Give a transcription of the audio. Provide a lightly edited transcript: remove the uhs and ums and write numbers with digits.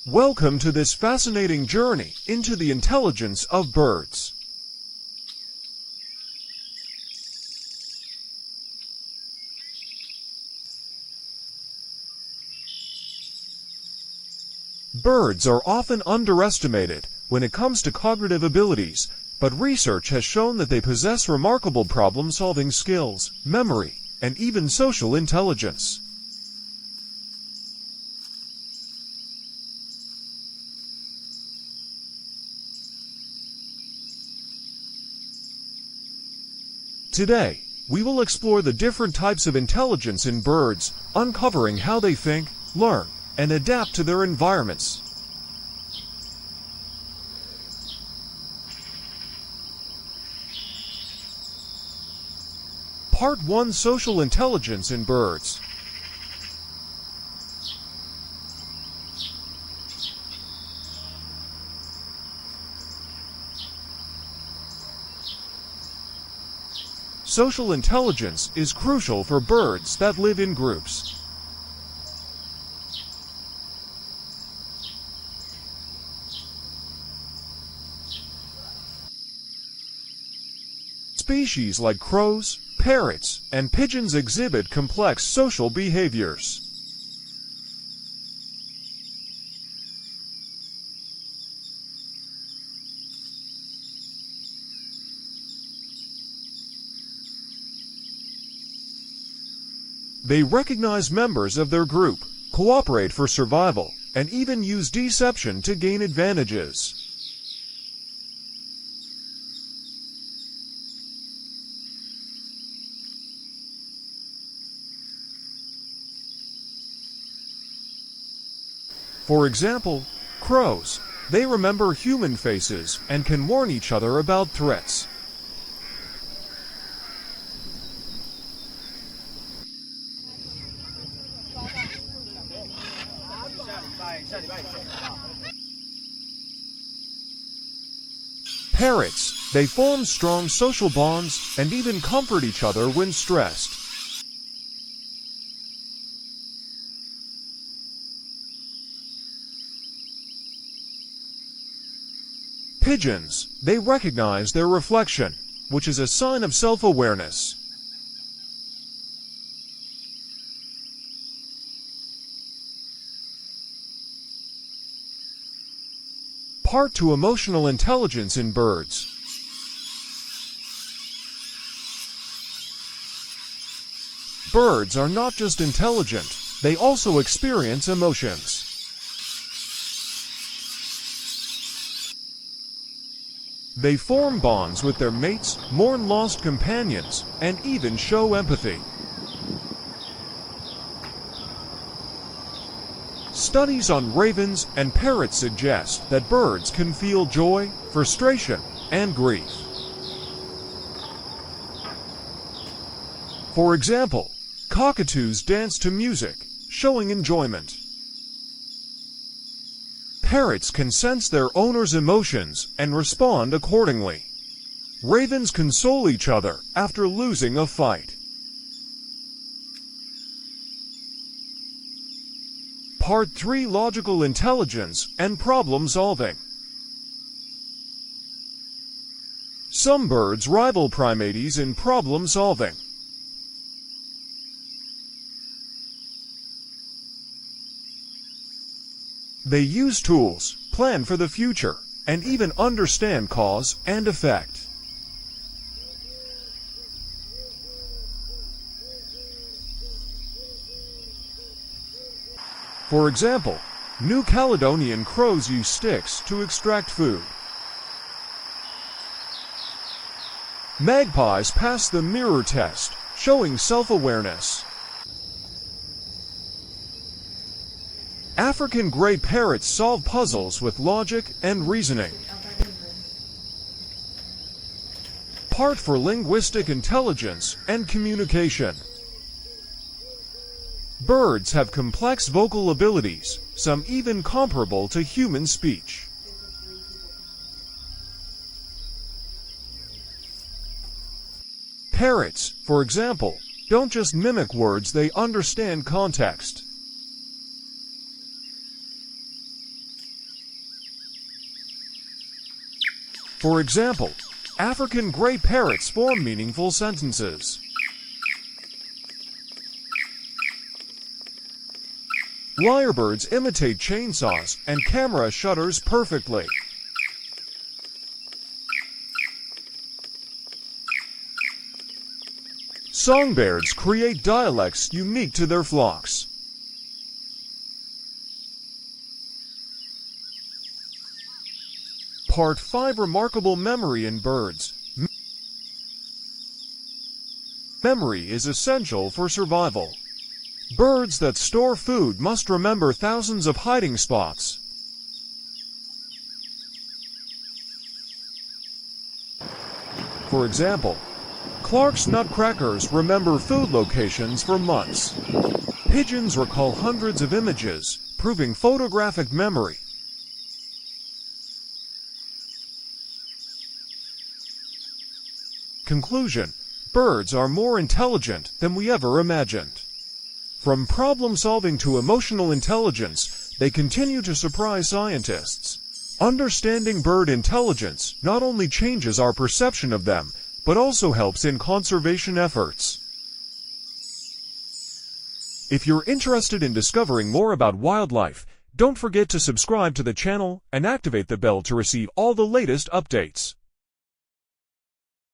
Welcome to this fascinating journey into the intelligence of birds. Birds are often underestimated when it comes to cognitive abilities, but research has shown that they possess remarkable problem-solving skills, memory, and even social intelligence. Today, we will explore the different types of intelligence in birds, uncovering how they think, learn, and adapt to their environments. Part 1: Social Intelligence in Birds. Social intelligence is crucial for birds that live in groups. Species like crows, parrots, and pigeons exhibit complex social behaviors. They recognize members of their group, cooperate for survival, and even use deception to gain advantages. For example, crows. They remember human faces and can warn each other about threats. Parrots. They form strong social bonds and even comfort each other when stressed. Pigeons. They recognize their reflection, which is a sign of self-awareness. Part 2: Emotional intelligence in birds. Birds are not just intelligent, they also experience emotions. They form bonds with their mates, mourn lost companions, and even show empathy. Studies on ravens and parrots suggest that birds can feel joy, frustration, and grief. For example, cockatoos dance to music, showing enjoyment. Parrots can sense their owner's emotions and respond accordingly. Ravens console each other after losing a fight. Part 3: Logical intelligence and problem solving. Some birds rival primates in problem solving. They use tools, plan for the future, and even understand cause and effect. For example, New Caledonian crows use sticks to extract food. Magpies pass the mirror test, showing self-awareness. African gray parrots solve puzzles with logic and reasoning. Part for linguistic intelligence and communication. Birds have complex vocal abilities, some even comparable to human speech. Parrots, for example, don't just mimic words, they understand context. For example, African gray parrots form meaningful sentences. Lyrebirds imitate chainsaws and camera shutters perfectly. Songbirds create dialects unique to their flocks. Part 5. Remarkable memory in birds. Memory is essential for survival. Birds that store food must remember thousands of hiding spots. For example, Clark's nutcrackers remember food locations for months. Pigeons recall hundreds of images, proving photographic memory. Conclusion: birds are more intelligent than we ever imagined. From problem-solving to emotional intelligence, they continue to surprise scientists. Understanding bird intelligence not only changes our perception of them, but also helps in conservation efforts. If you're interested in discovering more about wildlife, don't forget to subscribe to the channel and activate the bell to receive all the latest updates.